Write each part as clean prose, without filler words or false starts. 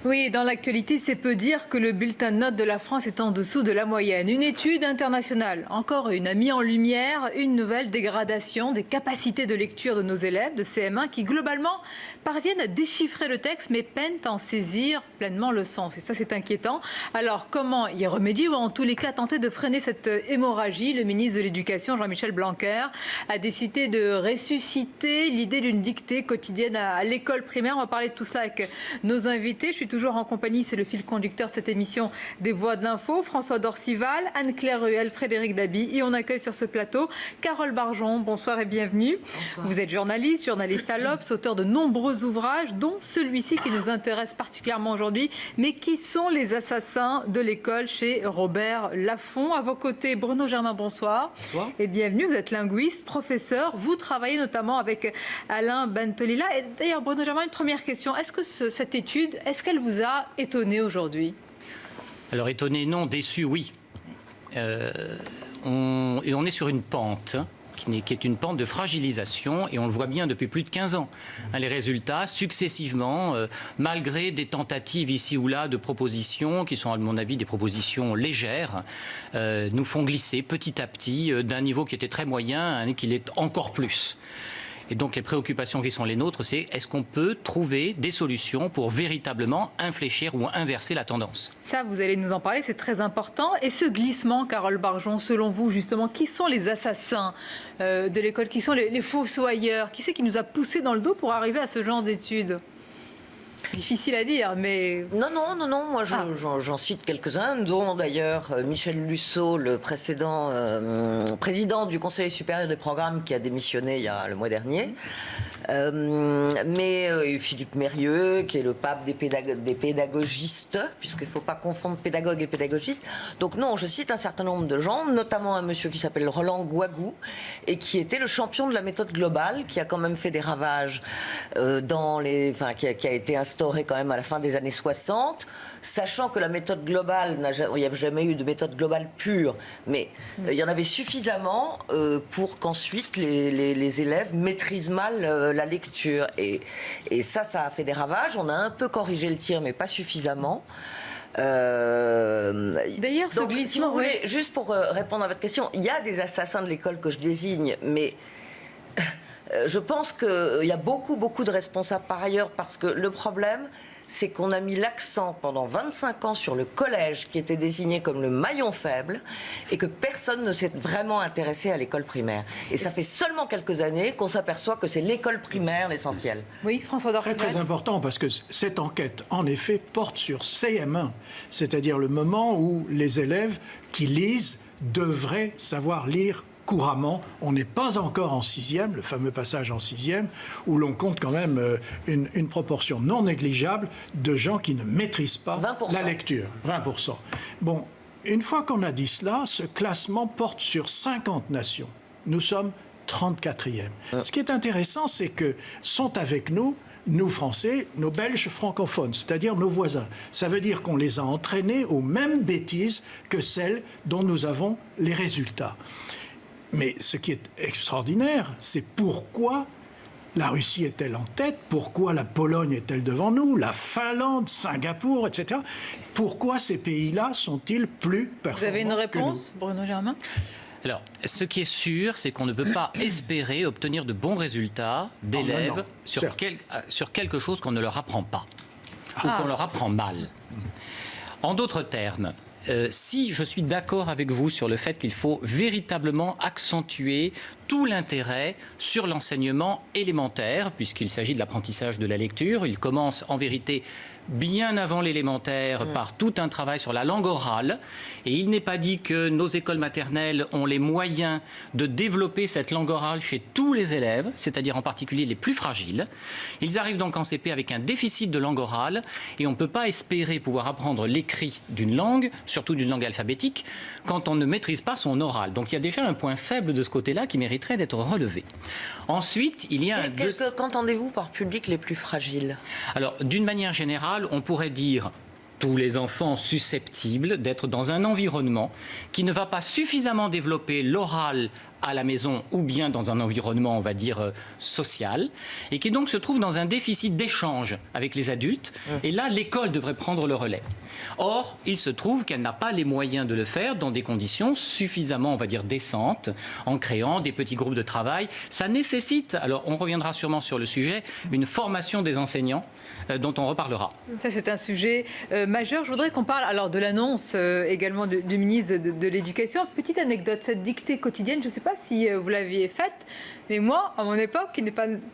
Oui, dans l'actualité, c'est peu dire que le bulletin de notes de la France est en dessous de la moyenne. Une étude internationale, encore une, a mis en lumière une nouvelle dégradation des capacités de lecture de nos élèves de CM1 qui, globalement, parviennent à déchiffrer le texte mais peinent à en saisir pleinement le sens. Et ça, c'est inquiétant. Alors, comment y remédier ou en tous les cas tenter de freiner cette hémorragie? Le ministre de l'Éducation, Jean-Michel Blanquer, a décidé de ressusciter l'idée d'une dictée quotidienne à l'école primaire. On va parler de tout cela avec nos invités. Je suis toujours en compagnie, c'est le fil conducteur de cette émission des Voix de l'Info, François Dorcival, Anne-Claire Ruel, Frédéric Dabi, et on accueille sur ce plateau Carole Barjon. Bonsoir et bienvenue. Bonsoir. Vous êtes journaliste à l'Obs, auteur de nombreux ouvrages, dont celui-ci qui nous intéresse particulièrement aujourd'hui. Mais qui sont les assassins de l'école chez Robert Laffont? À vos côtés, Bruno Germain, bonsoir. Bonsoir. Et bienvenue, vous êtes linguiste, professeur, vous travaillez notamment avec Alain Bentelila. Et d'ailleurs, Bruno Germain, une première question, est-ce que cette étude, est-ce qu'elle vous a étonné aujourd'hui? Alors étonné, non, déçu, oui. On est sur une pente qui est une pente de fragilisation et on le voit bien depuis plus de 15 ans. Les résultats, successivement, malgré des tentatives ici ou là de propositions qui sont à mon avis des propositions légères, nous font glisser petit à petit d'un niveau qui était très moyen à un qu'il est encore plus. Et donc les préoccupations qui sont les nôtres, c'est est-ce qu'on peut trouver des solutions pour véritablement infléchir ou inverser la tendance? Ça, vous allez nous en parler, c'est très important. Et ce glissement, Carole Barjon, selon vous, justement, qui sont les assassins de l'école? Qui sont les fossoyeurs? Qui c'est qui nous a poussé dans le dos pour arriver à ce genre d'études? Difficile à dire, mais... Non, moi j'en cite quelques-uns, dont d'ailleurs Michel Lusseau, le précédent président du Conseil supérieur des programmes qui a démissionné le mois dernier. Mais Philippe Mérieux, qui est le pape des pédagogistes, puisqu'il ne faut pas confondre pédagogue et pédagogiste. Donc non, je cite un certain nombre de gens, notamment un monsieur qui s'appelle Roland Guagou, et qui était le champion de la méthode globale, qui a quand même fait des ravages qui a été instauré quand même à la fin des années 60, sachant que la méthode globale, il n'y a jamais eu de méthode globale pure, mais il y en avait suffisamment pour qu'ensuite les élèves maîtrisent mal la lecture. Et ça a fait des ravages. On a un peu corrigé le tir, mais pas suffisamment. D'ailleurs, ce glissement... Si vous voulez, juste pour répondre à votre question, il y a des assassins de l'école que je désigne, mais... Je pense qu'il y a beaucoup de responsables par ailleurs, parce que le problème, c'est qu'on a mis l'accent pendant 25 ans sur le collège, qui était désigné comme le maillon faible, et que personne ne s'est vraiment intéressé à l'école primaire. Et ça fait seulement quelques années qu'on s'aperçoit que c'est l'école primaire l'essentiel. Oui, François Dorcival. Très important, parce que cette enquête, en effet, porte sur CM1, c'est-à-dire le moment où les élèves qui lisent devraient savoir lire couramment. On n'est pas encore en 6e, le fameux passage en 6e, où l'on compte quand même une proportion non négligeable de gens qui ne maîtrisent pas 20%. La lecture. 20%. Bon, une fois qu'on a dit cela, ce classement porte sur 50 nations. Nous sommes 34e. Ce qui est intéressant, c'est que sont avec nous Français, nos Belges francophones, c'est-à-dire nos voisins. Ça veut dire qu'on les a entraînés aux mêmes bêtises que celles dont nous avons les résultats. Mais ce qui est extraordinaire, c'est pourquoi la Russie est-elle en tête, pourquoi la Pologne est-elle devant nous, la Finlande, Singapour, etc. Pourquoi ces pays-là sont-ils plus performants? Vous avez une réponse, Bruno Germain? Alors, ce qui est sûr, c'est qu'on ne peut pas espérer obtenir de bons résultats d'élèves sur quelque chose qu'on ne leur apprend pas, ou qu'on leur apprend mal. En d'autres termes, si je suis d'accord avec vous sur le fait qu'il faut véritablement accentuer tout l'intérêt sur l'enseignement élémentaire, puisqu'il s'agit de l'apprentissage de la lecture, il commence en vérité bien avant l'élémentaire par tout un travail sur la langue orale. Et il n'est pas dit que nos écoles maternelles ont les moyens de développer cette langue orale chez tous les élèves, c'est-à-dire en particulier les plus fragiles. Ils arrivent donc en CP avec un déficit de langue orale et on ne peut pas espérer pouvoir apprendre l'écrit d'une langue, surtout d'une langue alphabétique, quand on ne maîtrise pas son oral. Donc il y a déjà un point faible de ce côté-là qui mériterait d'être relevé. Ensuite, il y a Qu'entendez-vous par public les plus fragiles? Alors, d'une manière générale, on pourrait dire tous les enfants susceptibles d'être dans un environnement qui ne va pas suffisamment développer l'oral à la maison ou bien dans un environnement, on va dire, social, et qui donc se trouve dans un déficit d'échange avec les adultes. Et là, l'école devrait prendre le relais. Or, il se trouve qu'elle n'a pas les moyens de le faire dans des conditions suffisamment, on va dire, décentes, en créant des petits groupes de travail. Ça nécessite, alors on reviendra sûrement sur le sujet, une formation des enseignants dont on reparlera. Ça, c'est un sujet majeur. Je voudrais qu'on parle alors de l'annonce également du ministre de l'Éducation. Petite anecdote, cette dictée quotidienne, je ne sais pas si vous l'aviez faite, mais moi, à mon époque,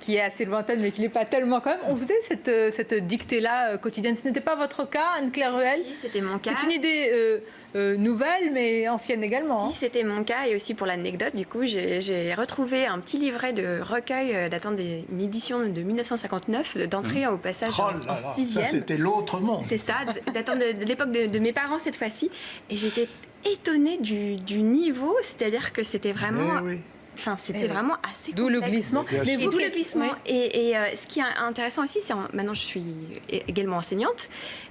qui est assez lointaine, mais qui n'est pas tellement quand même, on faisait cette dictée-là quotidienne. Ce n'était pas votre cas, Anne-Claire Ruel? Si, c'était mon cas. C'est une idée nouvelle, mais ancienne également. Si, c'était mon cas. Et aussi pour l'anecdote, du coup, j'ai retrouvé un petit livret de recueil datant d'une édition de 1959, d'entrée au passage en 6e. Ça, c'était l'autre monde. C'est ça, datant de l'époque de mes parents cette fois-ci. Et j'étais étonnée du niveau, c'est-à-dire que c'était vraiment... Oui. Enfin, c'était vraiment assez complexe. D'où le glissement. Mais d'où le glissement. Oui. Et ce qui est intéressant aussi, c'est maintenant je suis également enseignante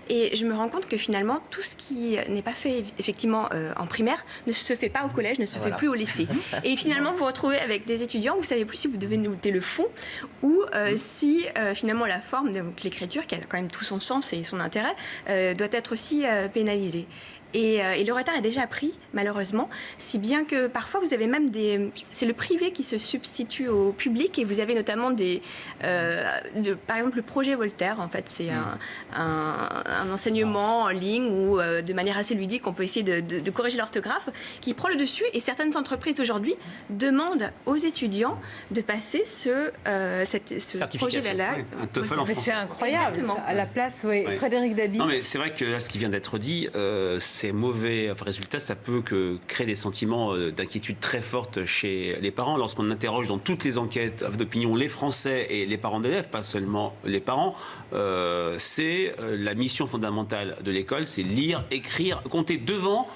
et je me rends compte que finalement tout ce qui n'est pas fait effectivement en primaire ne se fait pas au collège, ne se fait plus au lycée. Et finalement vous vous retrouvez avec des étudiants, vous savez plus si vous devez noter le fond ou si finalement la forme, donc l'écriture qui a quand même tout son sens et son intérêt, doit être aussi pénalisée. Et le retard est déjà pris, malheureusement, si bien que parfois vous avez même c'est le privé qui se substitue au public et vous avez notamment par exemple le projet Voltaire, en fait, c'est un enseignement en ligne où de manière assez ludique on peut essayer de corriger l'orthographe qui prend le dessus et certaines entreprises aujourd'hui demandent aux étudiants de passer ce projet-là. Un TOEFL en Mais français. c'est incroyable. Exactement. À la place, oui. Ouais. Frédéric Dabi. Non, mais c'est vrai que là, ce qui vient d'être dit, ces mauvais résultats, ça peut créer des sentiments d'inquiétude très fortes chez les parents. Lorsqu'on interroge dans toutes les enquêtes d'opinion les Français et les parents d'élèves, pas seulement les parents, c'est la mission fondamentale de l'école, c'est lire, écrire, compter devant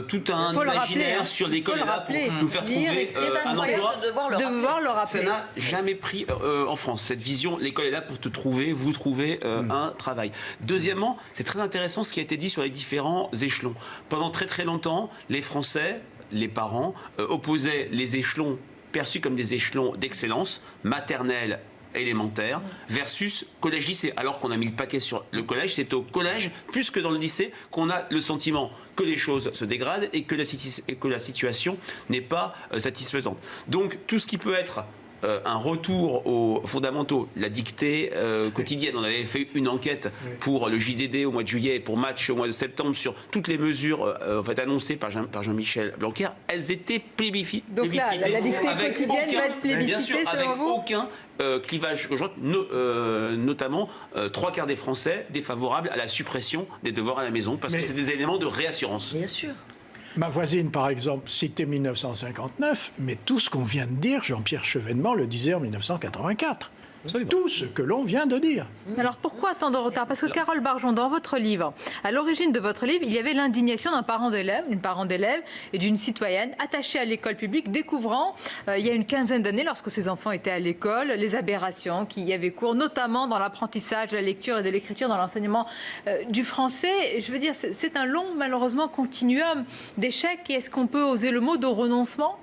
tout un imaginaire sur l'école est là pour nous faire trouver un emploi. Devoir le rappeler. Ça n'a jamais pris en France, cette vision, l'école est là pour vous trouver un travail. Deuxièmement, c'est très intéressant ce qui a été dit sur les différents échelons. Pendant très très longtemps, les Français, les parents, opposaient les échelons perçus comme des échelons d'excellence, maternelle, élémentaire, versus collège-lycée. Alors qu'on a mis le paquet sur le collège, c'est au collège, plus que dans le lycée, qu'on a le sentiment que les choses se dégradent et que la situation n'est pas satisfaisante. Donc tout ce qui peut être un retour aux fondamentaux, la dictée quotidienne. On avait fait une enquête pour le JDD au mois de juillet et pour Match au mois de septembre sur toutes les mesures annoncées par Jean-Michel Blanquer. Elles étaient plébiscitées. Donc là, la dictée quotidienne va être plébiscitée, bien sûr, avec selon vous ? aucun clivage, notamment 3/4 des Français défavorables à la suppression des devoirs à la maison parce que c'est des éléments de réassurance. Bien sûr. Ma voisine, par exemple, citait 1959, mais tout ce qu'on vient de dire, Jean-Pierre Chevènement le disait en 1984. Absolument. Tout ce que l'on vient de dire. Alors pourquoi tant de retard? Parce que Carole Barjon, dans votre livre, à l'origine de votre livre, il y avait l'indignation d'un parent d'élève, d'une parent d'élève et d'une citoyenne attachée à l'école publique, découvrant, il y a une quinzaine d'années, lorsque ses enfants étaient à l'école, les aberrations qui y avaient cours, notamment dans l'apprentissage de la lecture et de l'écriture, dans l'enseignement du français. Je veux dire, c'est un long, malheureusement, continuum d'échecs. Et est-ce qu'on peut oser le mot de renoncement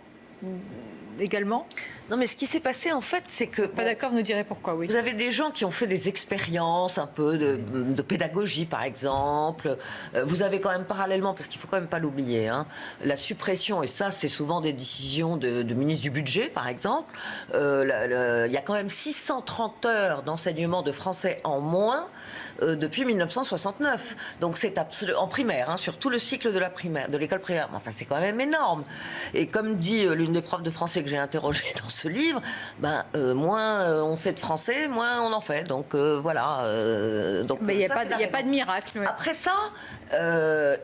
également? Non, mais ce qui s'est passé, en fait, c'est que... Pas d'accord, vous nous direz pourquoi, oui. Vous avez des gens qui ont fait des expériences un peu de pédagogie, par exemple. Vous avez quand même parallèlement, parce qu'il ne faut quand même pas l'oublier, hein, la suppression, et ça, c'est souvent des décisions de ministre du budget, par exemple. Il y a quand même 630 heures d'enseignement de français en moins depuis 1969. Donc c'est absolument en primaire, hein, sur tout le cycle de la primaire, de l'école primaire. Enfin, c'est quand même énorme. Et comme dit l'une des profs de français que j'ai interrogée dans ce livre, moins on fait de français, moins on en fait. Donc voilà. Donc Mais il n'y a pas de miracle. Ouais. Après ça,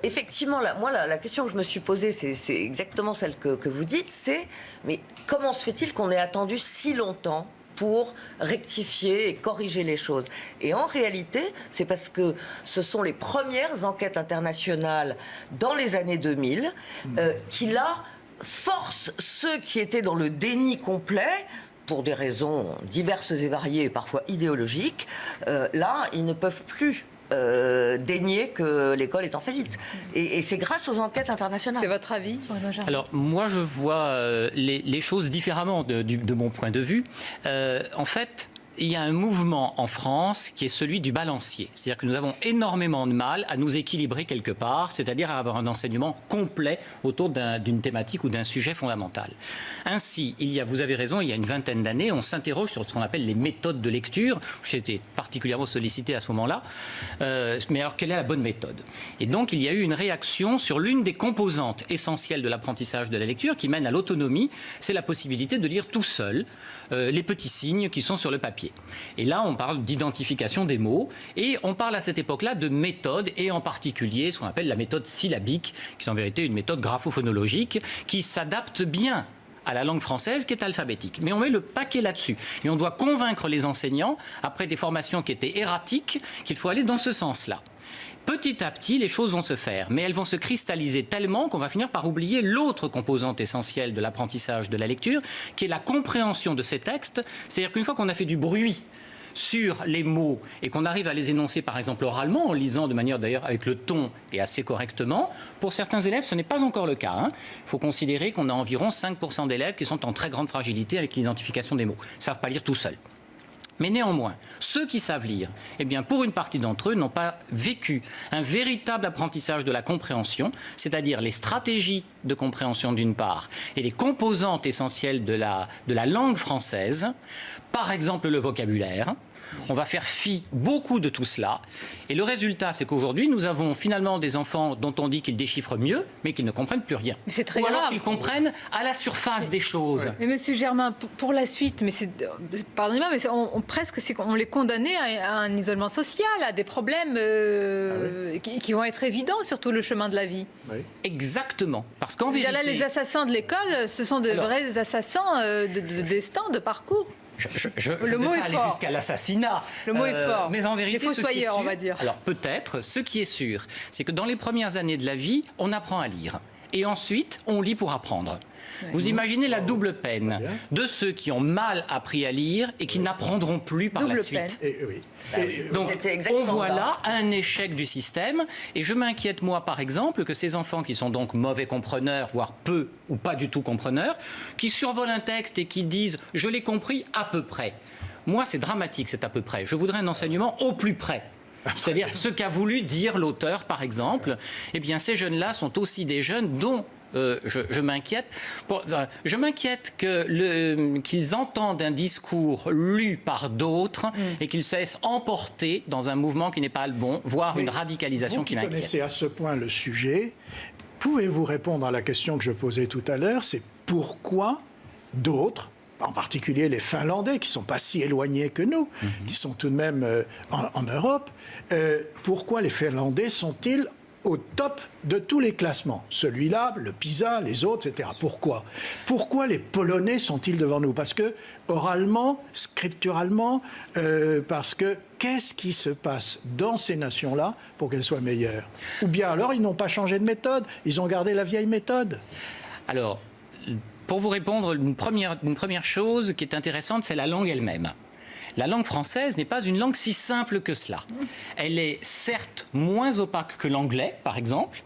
effectivement, la question que je me suis posée, c'est exactement celle que vous dites, c'est mais comment se fait-il qu'on ait attendu si longtemps pour rectifier et corriger les choses? Et en réalité, c'est parce que ce sont les premières enquêtes internationales dans les années 2000 qui, là, forcent ceux qui étaient dans le déni complet, pour des raisons diverses et variées, parfois idéologiques, là, ils ne peuvent plus dénier que l'école est en faillite. Et c'est grâce aux enquêtes internationales. C'est votre avis, Bruno Germain? Alors, moi, je vois les choses différemment de mon point de vue. En fait, il y a un mouvement en France qui est celui du balancier. C'est-à-dire que nous avons énormément de mal à nous équilibrer quelque part, c'est-à-dire à avoir un enseignement complet autour d'une thématique ou d'un sujet fondamental. Ainsi, vous avez raison, il y a une vingtaine d'années, on s'interroge sur ce qu'on appelle les méthodes de lecture. J'étais particulièrement sollicité à ce moment-là. Mais alors, quelle est la bonne méthode? Et donc, il y a eu une réaction sur l'une des composantes essentielles de l'apprentissage de la lecture qui mène à l'autonomie, c'est la possibilité de lire tout seul les petits signes qui sont sur le papier. Et là, on parle d'identification des mots et on parle à cette époque-là de méthode et en particulier ce qu'on appelle la méthode syllabique, qui est en vérité une méthode graphophonologique qui s'adapte bien à la langue française qui est alphabétique. Mais on met le paquet là-dessus. Et on doit convaincre les enseignants, après des formations qui étaient erratiques, qu'il faut aller dans ce sens-là. Petit à petit, les choses vont se faire, mais elles vont se cristalliser tellement qu'on va finir par oublier l'autre composante essentielle de l'apprentissage de la lecture, qui est la compréhension de ces textes. C'est-à-dire qu'une fois qu'on a fait du bruit sur les mots et qu'on arrive à les énoncer par exemple oralement, en lisant de manière d'ailleurs avec le ton et assez correctement, pour certains élèves ce n'est pas encore le cas. Il faut considérer qu'on a environ 5% d'élèves qui sont en très grande fragilité avec l'identification des mots. Ils ne savent pas lire tout seuls. Mais néanmoins, ceux qui savent lire, eh bien, pour une partie d'entre eux, n'ont pas vécu un véritable apprentissage de la compréhension, c'est-à-dire les stratégies de compréhension d'une part et les composantes essentielles de la langue française, par exemple le vocabulaire. On va faire fi beaucoup de tout cela. Et le résultat, c'est qu'aujourd'hui, nous avons finalement des enfants dont on dit qu'ils déchiffrent mieux, mais qu'ils ne comprennent plus rien. Mais c'est très Ou grave. alors qu'ils comprennent à la surface des choses. Mais Monsieur Germain, pour la suite, mais pardonnez-moi, mais presque on les condamnait à un isolement social, à des problèmes qui vont être évidents sur tout le chemin de la vie. Oui. Exactement. Parce qu'en vérité... Là, les assassins de l'école, ce sont de vrais assassins de destin, de parcours. Je ne vais pas aller jusqu'à l'assassinat. Le mot est fort. Mais en vérité, les fossoyeurs, on va dire. Alors peut-être, ce qui est sûr, c'est que dans les premières années de la vie, on apprend à lire. Et ensuite, on lit pour apprendre. Ouais. Vous imaginez la double peine de ceux qui ont mal appris à lire et qui n'apprendront plus par la suite. Donc, on voit là un échec du système. Et je m'inquiète, moi, par exemple, que ces enfants qui sont donc mauvais compreneurs, voire peu ou pas du tout compreneurs, qui survolent un texte et qui disent « je l'ai compris à peu près ». Moi, c'est dramatique, c'est à peu près. Je voudrais un enseignement au plus près. C'est-à-dire ce qu'a voulu dire l'auteur, par exemple. Eh bien, ces jeunes-là sont aussi des jeunes dont je m'inquiète. Je m'inquiète qu'ils entendent un discours lu par d'autres et qu'ils se laissent emporter dans un mouvement qui n'est pas le bon, voire une radicalisation qui m'inquiète. Vous connaissez à ce point le sujet, pouvez-vous répondre à la question que je posais tout à l'heure, c'est pourquoi d'autres, en particulier les Finlandais, qui ne sont pas si éloignés que nous, qui sont tout de même en Europe, pourquoi les Finlandais sont-ils au top de tous les classements? Celui-là, le PISA, les autres, etc. Pourquoi? Pourquoi les Polonais sont-ils devant nous? Parce que, oralement, scripturalement, parce que qu'est-ce qui se passe dans ces nations-là pour qu'elles soient meilleures? Ou bien alors, ils n'ont pas changé de méthode, ils ont gardé la vieille méthode? Alors, pour vous répondre, une première chose qui est intéressante, c'est la langue elle-même. La langue française n'est pas une langue si simple que cela. Elle est certes moins opaque que l'anglais, par exemple,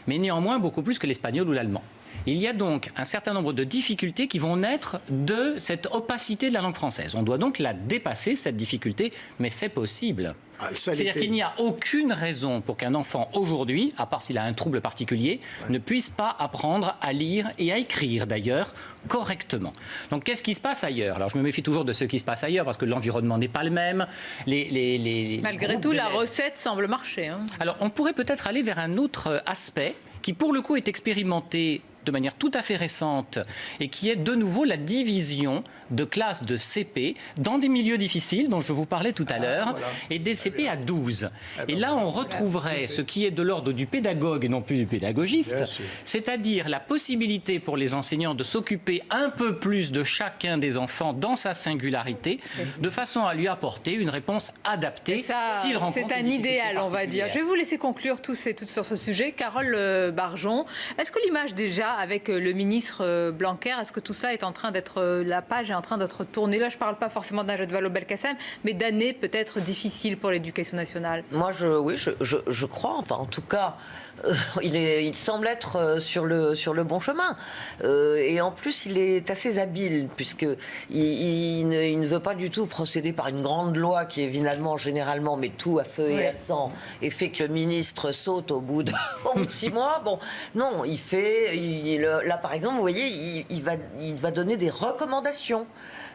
mais néanmoins beaucoup plus que l'espagnol ou l'allemand. Il y a donc un certain nombre de difficultés qui vont naître de cette opacité de la langue française. On doit donc la dépasser, cette difficulté, mais c'est possible. C'est-à-dire qu'il n'y a aucune raison pour qu'un enfant aujourd'hui, à part s'il a un trouble particulier, ne puisse pas apprendre à lire et à écrire d'ailleurs correctement. Donc qu'est-ce qui se passe ailleurs? Alors je me méfie toujours de ce qui se passe ailleurs parce que l'environnement n'est pas le même. Malgré tout, la recette semble marcher. Alors on pourrait peut-être aller vers un autre aspect qui pour le coup est expérimenté de manière tout à fait récente et qui est de nouveau la division de classes de CP dans des milieux difficiles dont je vous parlais tout à l'heure et des CP à 12. Et là, on retrouverait ce qui est de l'ordre du pédagogue et non plus du pédagogiste, c'est-à-dire la possibilité pour les enseignants de s'occuper un peu plus de chacun des enfants dans sa singularité de façon à lui apporter une réponse adaptée s'il rencontre. C'est un idéal, on va dire. Je vais vous laisser conclure tous et toutes sur ce sujet. Carole Barjon, est-ce que l'image déjà avec le ministre Blanquer. Est-ce que tout ça est en train d'être, la page est en train d'être tournée? Là, je ne parle pas forcément d'un Najat Vallaud-Belkacem, mais d'années peut-être difficiles pour l'éducation nationale. Moi, je crois, enfin en tout cas, il semble être sur le bon chemin. Et en plus, il est assez habile, puisqu'il ne veut pas du tout procéder par une grande loi qui, évidemment, généralement, met tout à feu et à sang et fait que le ministre saute au bout de 6 mois. Bon, non, là, par exemple, vous voyez, il va donner des recommandations.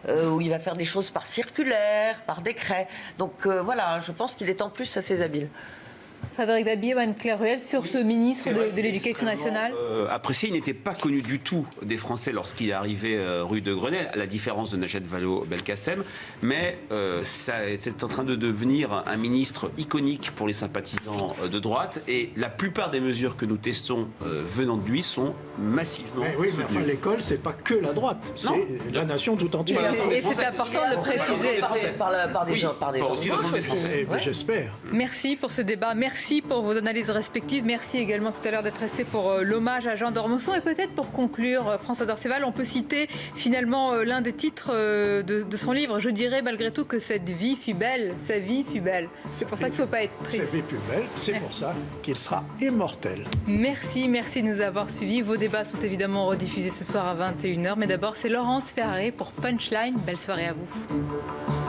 Où il va faire des choses par circulaire, par décret. Donc voilà, je pense qu'il est en plus assez habile. Frédéric Dabi, Anne-Claire Ruel, sur ce ministre de l'Éducation nationale. Apprécié, il n'était pas connu du tout des Français lorsqu'il est arrivé rue de Grenelle, à la différence de Najat Vallaud-Belkacem. Mais c'est en train de devenir un ministre iconique pour les sympathisants de droite. Et la plupart des mesures que nous testons venant de lui sont massivement mais oui, mais enfin, l'école, c'est pas que la droite, c'est la nation tout entière. Et c'est important de le préciser. Par des gens aussi dans le Français. J'espère. Merci pour ce débat. Merci pour vos analyses respectives. Merci également tout à l'heure d'être resté pour l'hommage à Jean d'Ormesson. Et peut-être pour conclure, François Dorceval, on peut citer finalement l'un des titres de son livre. Je dirais malgré tout que cette vie fut belle. Sa vie fut belle. C'est pour ça qu'il ne faut pas être triste. Sa vie fut belle, c'est pour ça qu'il sera immortel. Merci de nous avoir suivis. Vos débats sont évidemment rediffusés ce soir à 21h. Mais d'abord, c'est Laurence Ferrari pour Punchline. Belle soirée à vous.